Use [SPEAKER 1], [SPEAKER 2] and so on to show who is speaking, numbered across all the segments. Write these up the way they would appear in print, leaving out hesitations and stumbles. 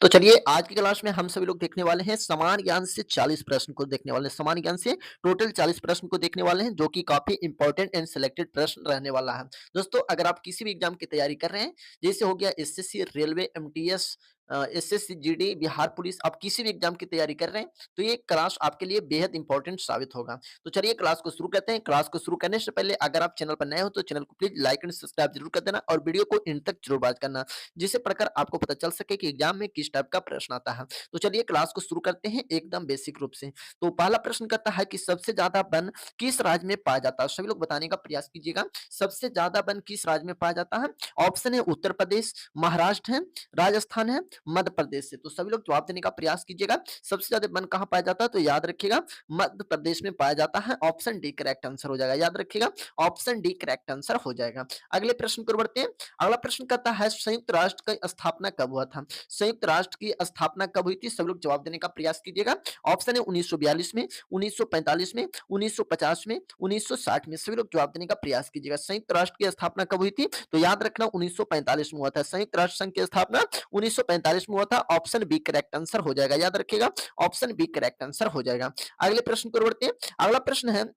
[SPEAKER 1] तो चलिए आज की क्लास में हम सभी लोग देखने वाले हैं समान ज्ञान से 40 प्रश्न को देखने वाले हैं। समान ज्ञान से टोटल 40 प्रश्न को देखने वाले हैं जो कि काफी इंपॉर्टेंट एंड सिलेक्टेड प्रश्न रहने वाला है। दोस्तों अगर आप किसी भी एग्जाम की तैयारी कर रहे हैं जैसे हो गया SSC railway MTS SSC GD Bihar police, आप किसी भी एग्जाम की तैयारी कर रहे हैं तो ये क्लास आपके लिए बेहद इंपॉर्टेंट साबित होगा। तो चलिए क्लास को शुरू करते हैं। क्लास को शुरू करने से पहले अगर आप चैनल पर नए हो तो चैनल को प्लीज लाइक एंड सब्सक्राइब जरूर कर देना और वीडियो को इन तक जरूर वॉच करना, जिससे पढ़कर आपको पता चल सके कि एग्जाम में किस टाइप का प्रश्न आता है। तो चलिए क्लास को शुरू करते हैं एकदम बेसिक रूप से। तो पहला प्रश्न कहता है कि सबसे ज्यादा वन किस राज्य में पाया जाता है? सभी लोग बताने का प्रयास कीजिएगा। सबसे ज्यादा वन किस राज्य में पाया जाता है? ऑप्शन है उत्तर प्रदेश, महाराष्ट्र है, राजस्थान है, मध्य प्रदेश से। तो सभी लोग जवाब देने का प्रयास कीजिएगा। सबसे ज्यादा वन कहाँ पाया जाता है? तो याद रखिएगा मध्य प्रदेश में पाया जाता है। ऑप्शन डी करेक्ट आंसर हो जाएगा। याद रखिएगा ऑप्शन डी करेक्ट आंसर हो जाएगा। अगले प्रश्न पर बढ़ते हैं। अगला प्रश्न कहता है संयुक्त राष्ट्र की स्थापना कब हुआ था? संयुक्त राष्ट्र की स्थापना कब हुई थी? सब लोग जवाब देने का प्रयास कीजिएगा। ऑप्शन है 1942 में, 1945 में, 1950 में, 1960 में। सभी लोग जवाब देने का प्रयास कीजिएगा। संयुक्त राष्ट्र की स्थापना कब हुई थी? तो याद रखना 1945 में हुआ था। संयुक्त राष्ट्र संघ की स्थापना 1945 में हुआ था। ऑप्शन बी करेक्ट आंसर हो जाएगा। याद रखिएगा ऑप्शन बी करेक्ट आंसर हो जाएगा। अगले प्रश्न को बढ़ते हैं। अगला प्रश्न है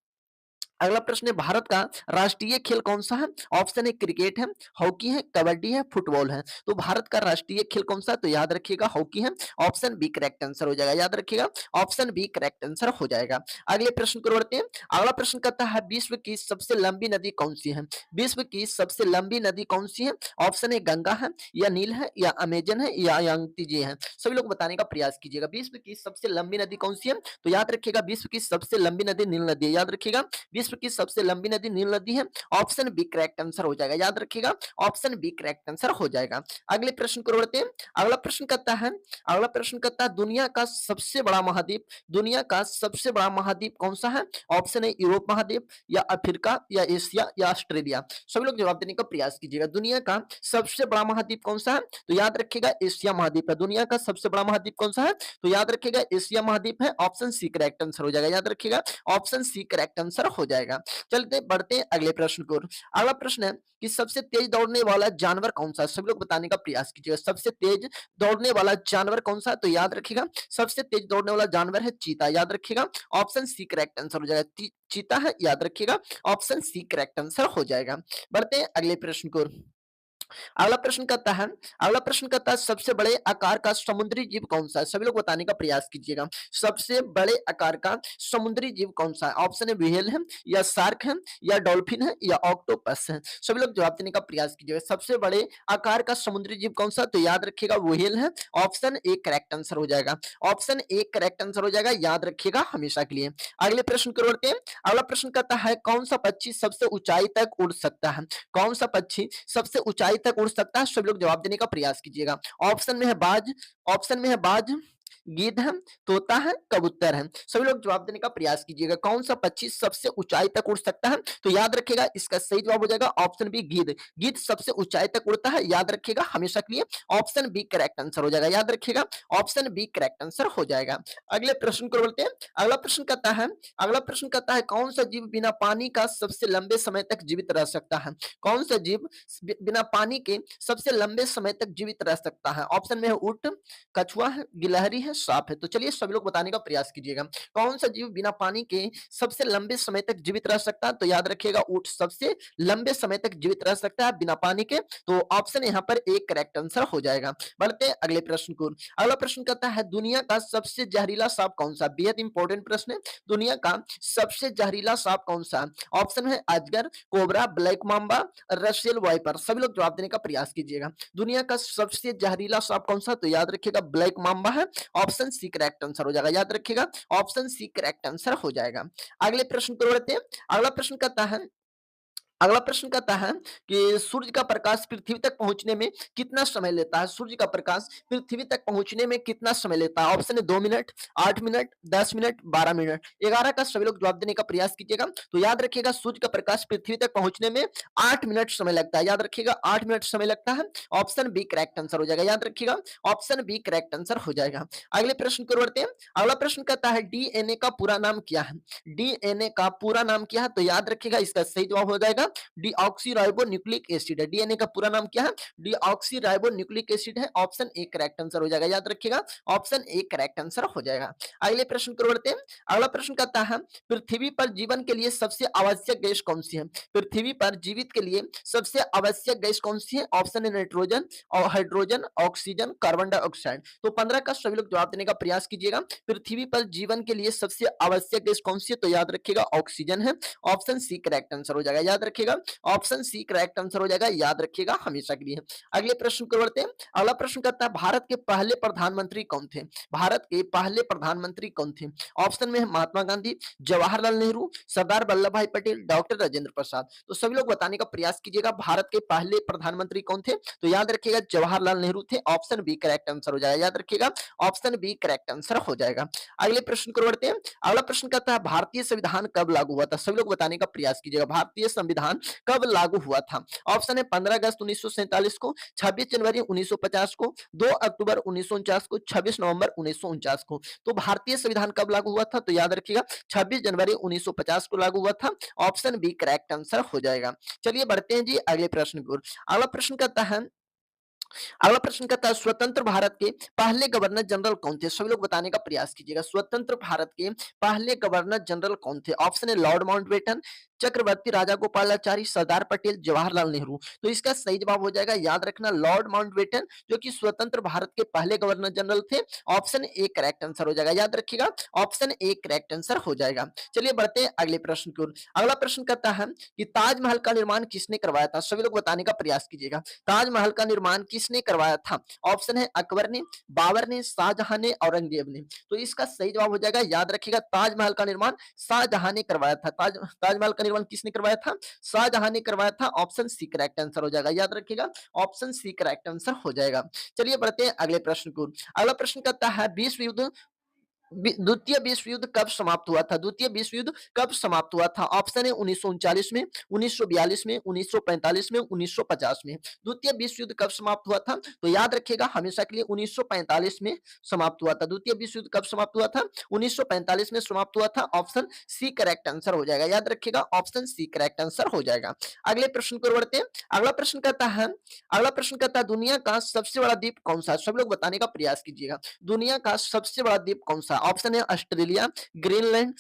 [SPEAKER 1] अगला प्रश्न है भारत का राष्ट्रीय खेल कौन सा है? ऑप्शन है क्रिकेट है, हॉकी है, कबड्डी है, फुटबॉल है। तो भारत का राष्ट्रीय खेल कौन सा है? तो याद रखिएगा हॉकी है। ऑप्शन बी करेक्ट आंसर हो जाएगा। याद रखिएगा ऑप्शन बी करेक्ट आंसर हो जाएगा। अगले प्रश्न को बढ़ते हैं। अगला प्रश्न कहता है विश्व की सबसे लंबी नदी कौन सी है? विश्व की सबसे लंबी नदी कौन सी है? ऑप्शन है गंगा है, या नील है, या अमेजन है, या यांगतीजे है। सभी लोग बताने का प्रयास कीजिएगा। विश्व की सबसे लंबी नदी कौन सी है? तो याद रखिएगा विश्व की सबसे लंबी नदी नील नदी है। याद रखिएगा विश्व की सबसे लंबी नदी नील नदी है। ऑप्शन बी करेक्ट आंसर हो जाएगा। याद रखिएगा ऑप्शन बी करेक्ट आंसर हो जाएगा। अगले प्रश्न को बढ़ते हैं। अगला प्रश्न कहता है दुनिया का सबसे बड़ा महाद्वीप, दुनिया का सबसे बड़ा महाद्वीप कौन सा है? ऑप्शन है यूरोप महाद्वीप, या अफ्रीका, या एशिया, या ऑस्ट्रेलिया। सभी लोग जवाब देने का प्रयास कीजिएगा। दुनिया का सबसे बड़ा महाद्वीप कौन सा है? तो याद रखिएगा एशिया महाद्वीप है। दुनिया का सबसे बड़ा महाद्वीप कौन सा है? तो याद रखिएगा एशिया महाद्वीप है। ऑप्शन सी करेक्ट आंसर हो जाएगा। याद रखिएगा ऑप्शन सी करेक्ट आंसर हो जाएगा। चलते बढ़ते हैं अगले प्रश्न को। अगला प्रश्न है कि सबसे तेज दौड़ने वाला जानवर कौन सा है? सभी लोग बताने का प्रयास कीजिएगा। सबसे तेज दौड़ने वाला जानवर कौन सा है? तो याद रखिएगा सबसे तेज दौड़ने वाला जानवर है चीता। याद रखिएगा ऑप्शन सी करेक्ट आंसर हो जाएगा। चीता है। याद रखिएगा ऑप्शन सी करेक्ट आंसर हो जाएगा। बढ़ते हैं अगले प्रश्न को। अगला प्रश्न कहता है सबसे बड़े आकार का समुद्री जीव कौन सा है? सभी लोग बताने का प्रयास कीजिएगा। सबसे बड़े आकार का समुद्री जीव कौन सा है? ऑप्शन है व्हेल है, या शार्क है, या डॉल्फिन है, या ऑक्टोपस है। सभी लोग जवाब देने का प्रयास कीजिएगा। सबसे बड़े आकार का समुद्री जीव कौन सा? तो याद रखिएगा व्हेल है। ऑप्शन ए करेक्ट आंसर हो जाएगा। ऑप्शन ए करेक्ट आंसर हो जाएगा। याद रखिएगा हमेशा के लिए। अगले प्रश्न को बढ़ते हैं। अगला प्रश्न कहता है कौन सा पक्षी सबसे ऊंचाई तक उड़ सकता है? कौन सा पक्षी सबसे ऊंचाई तक उड़ सकता है? सभी लोग जवाब देने का प्रयास कीजिएगा। ऑप्शन में है बाज, गिद्ध है, तोता है, कबूतर है। सभी लोग जवाब देने का प्रयास कीजिएगा। कौन सा पक्षी सबसे ऊंचाई तक उड़ सकता है? तो याद रखिएगा इसका सही जवाब हो जाएगा ऑप्शन बी गिद्ध। गिद्ध सबसे ऊंचाई तक उड़ता है। याद रखिएगा हमेशा के लिए ऑप्शन बी करेक्ट आंसर हो जाएगा। याद रखिएगा ऑप्शन बी करेक्ट आंसर हो जाएगा। अगले प्रश्न को बोलते हैं। अगला प्रश्न कहता है कौन सा जीव बिना पानी का सबसे लंबे समय तक जीवित रह सकता है? कौन सा जीव बिना पानी के सबसे लंबे समय तक जीवित रह सकता है? ऑप्शन में है ऊंट, कछुआ है, गिलहरी है, सांप है। तो चलिए सभी लोग बताने का प्रयास कीजिएगा। कौन सा जीव बिना पानी के सबसे लंबे समय तक जीवित रह सकता है? तो याद रखिएगा ऊंट सबसे लंबे समय तक जीवित रह सकता है बिना पानी के। तो ऑप्शन यहाँ पर एक करेक्ट आंसर हो जाएगा। बढ़ते हैं अगले प्रश्न को। अगला प्रश्न कहता है दुनिया का सबसे जहरीला सांप कौन सा? बेहद इंपॉर्टेंट प्रश्न है। दुनिया का सबसे जहरीला सांप कौन सा? ऑप्शन है अजगर, कोबरा, ब्लैक मांबा, रशियल वाइपर। सभी लोग जवाब देने का प्रयास कीजिएगा। दुनिया का सबसे जहरीला सांप कौन सा? तो याद रखिएगा ब्लैक मांबा है। ऑप्शन सी करेक्ट आंसर हो जाएगा। याद रखिएगा ऑप्शन सी करेक्ट आंसर हो जाएगा। अगले प्रश्न को बढ़ते हैं। अगला प्रश्न कहता है अगला प्रश्न कहता है कि सूर्य का प्रकाश पृथ्वी तक पहुंचने में कितना समय लेता है? सूर्य का प्रकाश पृथ्वी तक पहुंचने में कितना समय लेता है? ऑप्शन है 2 मिनट, 8 मिनट, 10 मिनट, 12 मिनट। 11 का सभी लोग जवाब देने का प्रयास कीजिएगा। तो याद रखिएगा सूर्य का प्रकाश पृथ्वी तक पहुंचने में 8 मिनट समय लगता है। याद रखिएगा 8 मिनट समय लगता है। ऑप्शन बी करेक्ट आंसर हो जाएगा। याद रखिएगा ऑप्शन बी करेक्ट आंसर हो जाएगा। अगले प्रश्न को बढ़ते हैं। अगला प्रश्न कहता है डीएनए का पूरा नाम क्या है? डीएनए का पूरा नाम क्या है? तो याद रखिएगा इसका सही जवाब हो जाएगा डीऑक्सी राइबो न्यूक्लिक एसिड है। डीएनए का पूरा नाम क्या है? डीऑक्सी राइबो न्यूक्लिक एसिड है। ऑप्शन ए करेक्ट आंसर हो जाएगा, याद रखिएगा, ऑप्शन ए करेक्ट आंसर हो जाएगा। अगले प्रश्न को बढ़ते हैं। अगला प्रश्न कहता है पृथ्वी पर जीवन के लिए सबसे आवश्यक गैस कौन सी है? पृथ्वी पर जीवित के लिए सबसे आवश्यक गैस कौन सी है? ऑप्शन है नाइट्रोजन और हाइड्रोजन, ऑक्सीजन, कार्बन डाइऑक्साइड। तो 15 का सभी लोग जवाब देने का प्रयास कीजिएगा। पृथ्वी पर जीवन के लिए सबसे आवश्यक गैस कौन सी है? तो याद रखिएगा ऑक्सीजन है। ऑप्शन सी करेक्ट आंसर हो जाएगा, याद रखिएगा, ऑप्शन सी करेक्ट आंसर हो जाएगा, याद रखिएगा हमेशा के लिए। अगले प्रश्न को बढ़ते हैं। अगला प्रश्न कहता है भारत के पहले प्रधानमंत्री कौन थे? भारत के पहले प्रधानमंत्री कौन थे? ऑप्शन में है महात्मा गांधी, जवाहरलाल नेहरू, सरदार वल्लभ भाई पटेल, डॉक्टर राजेंद्र प्रसाद। तो सभी लोग बताने का प्रयास कीजिएगा भारत के पहले प्रधानमंत्री कौन थे? तो याद रखिएगा जवाहरलाल नेहरू थे। ऑप्शन बी करेक्ट आंसर हो जाएगा, याद रखिएगा, ऑप्शन बी करेक्ट आंसर हो जाएगा। अगले प्रश्न को बढ़ते हैं। अगला प्रश्न कहता है भारतीय संविधान कब लागू हुआ था? सभी लोग बताने का प्रयास कीजिएगा भारतीय संविधान कब लागू हुआ था? ऑप्शन है 15 अगस्त 1947 को, 26 जनवरी 1950 को, 2 अक्टूबर 1949 को, 26 नवंबर 1949 को। तो भारतीय संविधान कब लागू हुआ था? तो याद रखिएगा 26 जनवरी 1950 को लागू हुआ था। ऑप्शन बी करेक्ट आंसर हो जाएगा। चलिए बढ़ते हैं जी अगले प्रश्न की ओर। अगला प्रश्न कहता है, अगला प्रश्न कहता है स्वतंत्र भारत के पहले गवर्नर जनरल कौन थे? सभी लोग बताने का प्रयास कीजिएगा स्वतंत्र भारत के पहले गवर्नर जनरल कौन थे? ऑप्शन है लॉर्ड माउंटबेटन, चक्रवर्ती राजा गोपालाचारी, सरदार पटेल, जवाहरलाल नेहरू। तो इसका सही जवाब हो जाएगा, याद रखना, लॉर्ड माउंटबेटन, जो कि स्वतंत्र भारत के पहले गवर्नर जनरल थे। ऑप्शन ए करेक्ट आंसर हो जाएगा, याद रखिएगा, ऑप्शन ए करेक्ट आंसर हो जाएगा। चलिए बढ़ते हैं अगले प्रश्न की ओर। अगला प्रश्न कहता है कि ताजमहल का निर्माण किसने करवाया था? सभी लोग बताने का प्रयास कीजिएगा ताजमहल का निर्माण किसने करवाया था? ऑप्शन है अकबर ने, बाबर ने, शाहजहां ने, औरंगजेब ने। तो इसका सही जवाब हो जाएगा, याद रखिएगा, ताजमहल का निर्माण शाहजहां ने करवाया था। ताजमहल का निर्माण किसने करवाया था? शाहजहां ने करवाया था। ऑप्शन सी करेक्ट आंसर हो जाएगा, याद रखिएगा, ऑप्शन सी करेक्ट आंसर हो जाएगा। चलिए बढ़ते हैं अगले प्रश्न को। अगला प्रश्न कहता है विश्व युद्ध द्वितीय विश्व युद्ध कब समाप्त हुआ था? द्वितीय विश्व युद्ध कब समाप्त हुआ था? ऑप्शन है 1939 में, 1942 में, 1945 में, 1950 में। द्वितीय विश्व युद्ध कब समाप्त हुआ था? तो याद रखिएगा हमेशा के लिए 1945 में समाप्त हुआ था। द्वितीय विश्व युद्ध कब समाप्त हुआ था? 1945 में समाप्त हुआ था। ऑप्शन सी करेक्ट आंसर हो जाएगा, याद रखिएगा, ऑप्शन सी करेक्ट आंसर हो जाएगा। अगले प्रश्न को बढ़ते हैं। अगला प्रश्न कहता है, अगला प्रश्न कहता है दुनिया का सबसे बड़ा द्वीप कौन सा है? सब लोग बताने का प्रयास कीजिएगा दुनिया का सबसे बड़ा द्वीप कौन सा? ऑप्शन है ऑस्ट्रेलिया, ग्रीनलैंड,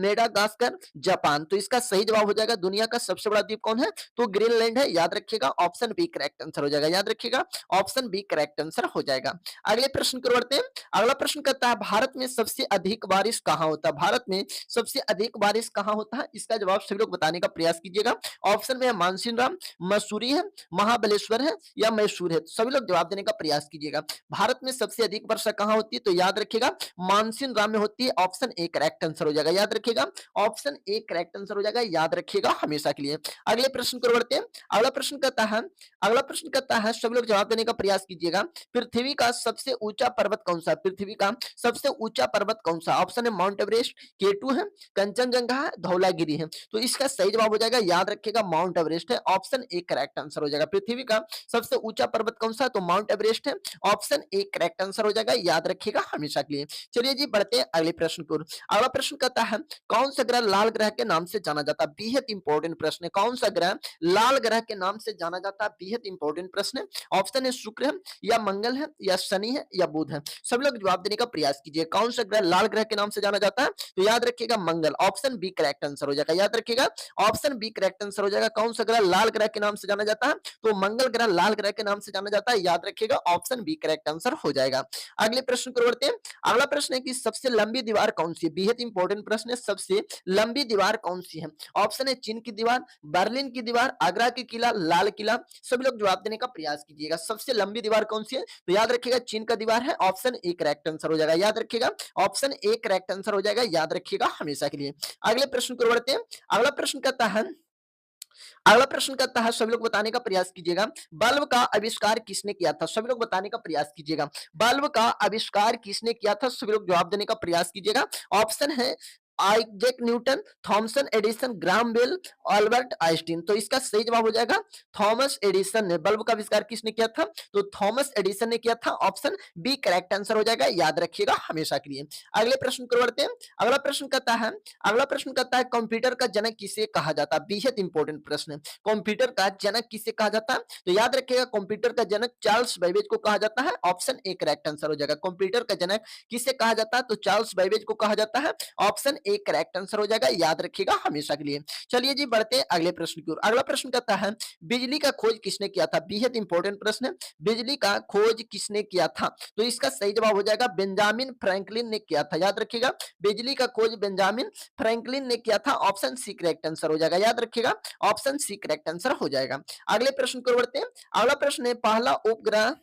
[SPEAKER 1] मेडागास्कर, जापान। तो इसका सही जवाब हो जाएगा दुनिया का सबसे बड़ा द्वीप कौन है? तो ग्रीनलैंड है, याद रखिएगा, ऑप्शन बी करेक्ट आंसर हो जाएगा, याद रखिएगा, ऑप्शन बी करेक्ट आंसर हो जाएगा। अगले प्रश्न की ओर बढ़ते हैं। अगला प्रश्न कहता है भारत में सबसे अधिक बारिश कहाँ होता है? भारत में सबसे अधिक बारिश कहाँ होता है? इसका जवाब सभी लोग बताने का प्रयास कीजिएगा। ऑप्शन में है मानसीन राम, मसूरी है, महाबलेश्वर है या मैसूर है। तो सभी लोग जवाब देने का प्रयास कीजिएगा भारत में सबसे अधिक वर्षा कहाँ होती है? तो याद रखिएगा मानसीन राम में होती है। ऑप्शन ए करेक्ट आंसर हो जाएगा, याद रखिएगा, ऑप्शन ए करेक्ट आंसर हो जाएगा, याद रखिएगा हमेशा के लिए। अगले प्रश्न को बढ़ते हैं। अगला प्रश्न कहता है, अगला प्रश्न कहता है सभी लोग जवाब देने का प्रयास कीजिएगा पृथ्वी का सबसे ऊंचा पर्वत कौन सा है? पृथ्वी का सबसे ऊंचा पर्वत कौन सा? ऑप्शन है माउंट एवरेस्ट, केटू है, कंचनजंगा है, धौलागिरी है। तो इसका सही जवाब हो जाएगा, याद रखिएगा, माउंट एवरेस्ट है। ऑप्शन ए करेक्ट आंसर हो जाएगा। पृथ्वी का सबसे ऊंचा पर्वत कौन सा है? तो माउंट एवरेस्ट है। ऑप्शन ए करेक्ट आंसर हो जाएगा, याद रखिएगा हमेशा के लिए। चलिए जी बढ़ते हैं अगले प्रश्न को। अगला प्रश्न कहता है कौन सा ग्रह लाल ग्रह के नाम से जाना जाता है? बेहद इंपॉर्टेंट प्रश्न है। कौन सा ग्रह लाल ग्रह के नाम से जाना जाता है? बेहद इंपॉर्टेंट प्रश्न है। ऑप्शन है शुक्र है या मंगल है या शनि है या बुध है। सब लोग जवाब देने का प्रयास कीजिए कौन सा ग्रह लाल ग्रह के नाम से जाना जाता है? तो याद रखिएगा मंगल। ऑप्शन बी करेक्ट आंसर हो जाएगा, याद रखिएगा, ऑप्शन बी करेक्ट आंसर हो जाएगा। कौन सा ग्रह लाल ग्रह के नाम से जाना जाता है? तो मंगल ग्रह लाल ग्रह के नाम से जाना जाता है, याद रखिएगा, ऑप्शन बी करेक्ट आंसर हो जाएगा। अगले प्रश्न को बढ़ते हैं। अगला प्रश्न है कि सबसे लंबी दीवार कौन सी है? बेहद इंपॉर्टेंट प्रश्न है, सबसे लंबी दीवार कौन सी है? ऑप्शन है चीन की दीवार, बर्लिन की दीवार, आगरा की किला, लाल किला। सभी लोग जवाब देने का प्रयास कीजिएगा सबसे लंबी दीवार कौन सी है? तो याद रखिएगा चीन का दीवार है। ऑप्शन ए करेक्ट आंसर हो जाएगा, याद रखिएगा, ऑप्शन ए करेक्ट आंसर हो जाएगा, याद रखिएगा हमेशा के लिए। अगले प्रश्न को बढ़ते हैं। अगला प्रश्न कहता है, अगला प्रश्न करता है सभी लोग बताने का प्रयास कीजिएगा बल्ब का आविष्कार किसने किया था? सभी लोग बताने का प्रयास कीजिएगा बल्ब का आविष्कार किसने किया था? सभी लोग जवाब देने का प्रयास कीजिएगा। ऑप्शन है Isaac Newton, Thomson Edison, Graham Bell, Albert Einstein. तो इसका सही जवाब हो जाएगा थॉमस एडिसन ने। बल्ब का आविष्कार किसने किया था? तो थॉमस एडिसन ने किया था। ऑप्शन बी करेक्ट आंसर हो जाएगा, याद रखिएगा हमेशा के लिए। अगले प्रश्न को बढ़ते हैं। अगला प्रश्न कहता है कंप्यूटर का जनक किसे कहा जाता है? बेहद इंपॉर्टेंट प्रश्न है। कंप्यूटर का जनक किसे कहा जाता है? तो याद रखिएगा कंप्यूटर का जनक चार्ल्स बेबेज को कहा जाता है। ऑप्शन ए करेक्ट आंसर हो जाएगा। कंप्यूटर का जनक किसे कहा जाता है? तो चार्ल्स बेबेज को कहा जाता है। ऑप्शन ए करेक्ट आंसर हो जाएगा, याद रखिएगा हमेशा के लिए। चलिए जी बढ़ते हैं अगले प्रश्न की ओर। अगला प्रश्न कहता है बिजली का खोज किसने किया था? बेहद इंपॉर्टेंट प्रश्न है। बिजली का खोज किसने किया था? तो इसका सही जवाब हो जाएगा बेंजामिन फ्रैंकलिन ने किया था। याद रखिएगा बिजली का खोज बेंजामिन फ्रैंकलिन ने किया था। ऑप्शन सी करेक्ट आंसर हो जाएगा, याद रखिएगा ऑप्शन सी करेक्ट आंसर हो जाएगा। अगले प्रश्न की ओर बढ़ते हैं। अगला प्रश्न है पहला उपग्रह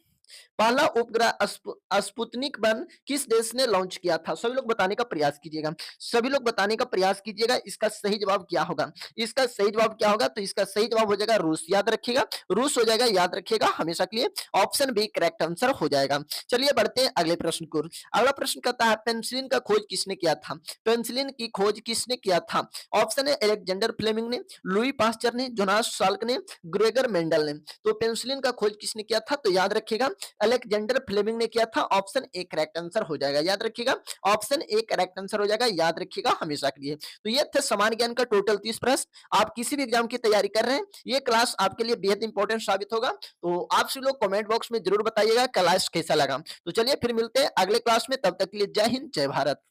[SPEAKER 1] स्पुतनिक वन किस देश ने लॉन्च किया था? सभी लोग बताने का प्रयास कीजिएगा। सभी लोग बताने का प्रयास कीजिएगा इसका सही जवाब क्या होगा? इसका सही जवाब क्या होगा? तो इसका सही जवाब हो जाएगा रूस। याद रखिएगा रूस हो जाएगा, याद रखिएगा हमेशा के लिए। ऑप्शन बी करेक्ट आंसर हो जाएगा। चलिए बढ़ते हैं अगले प्रश्न को। अगला प्रश्न कहता है पेनिसिलिन का खोज किसने किया था? पेनिसिलिन की खोज किसने किया था? ऑप्शन है अलेक्जेंडर फ्लेमिंग ने, लुई पास्चर ने, जोनास साल्क ने, ग्रेगर मेंडल ने। तो पेनिसिलिन का खोज किसने किया था? तो याद रखिएगा अलेक्जेंडर फ्लेमिंग ने किया था। ऑप्शन ए करेक्ट आंसर हो जाएगा, याद रखिएगा ऑप्शन ए करेक्ट आंसर हो जाएगा, याद रखिएगा हमेशा के लिए। तो ये थे सामान्य ज्ञान का टोटल 30 प्रश्न। आप किसी भी एग्जाम की तैयारी कर रहे हैं, ये क्लास आपके लिए बेहद इंपॉर्टेंट साबित होगा। तो आप सभी लोग कमेंट बॉक्स में जरूर बताइएगा क्लास कैसा लगा। तो चलिए फिर मिलते हैं अगले क्लास में, तब तक के लिए जय हिंद जय भारत।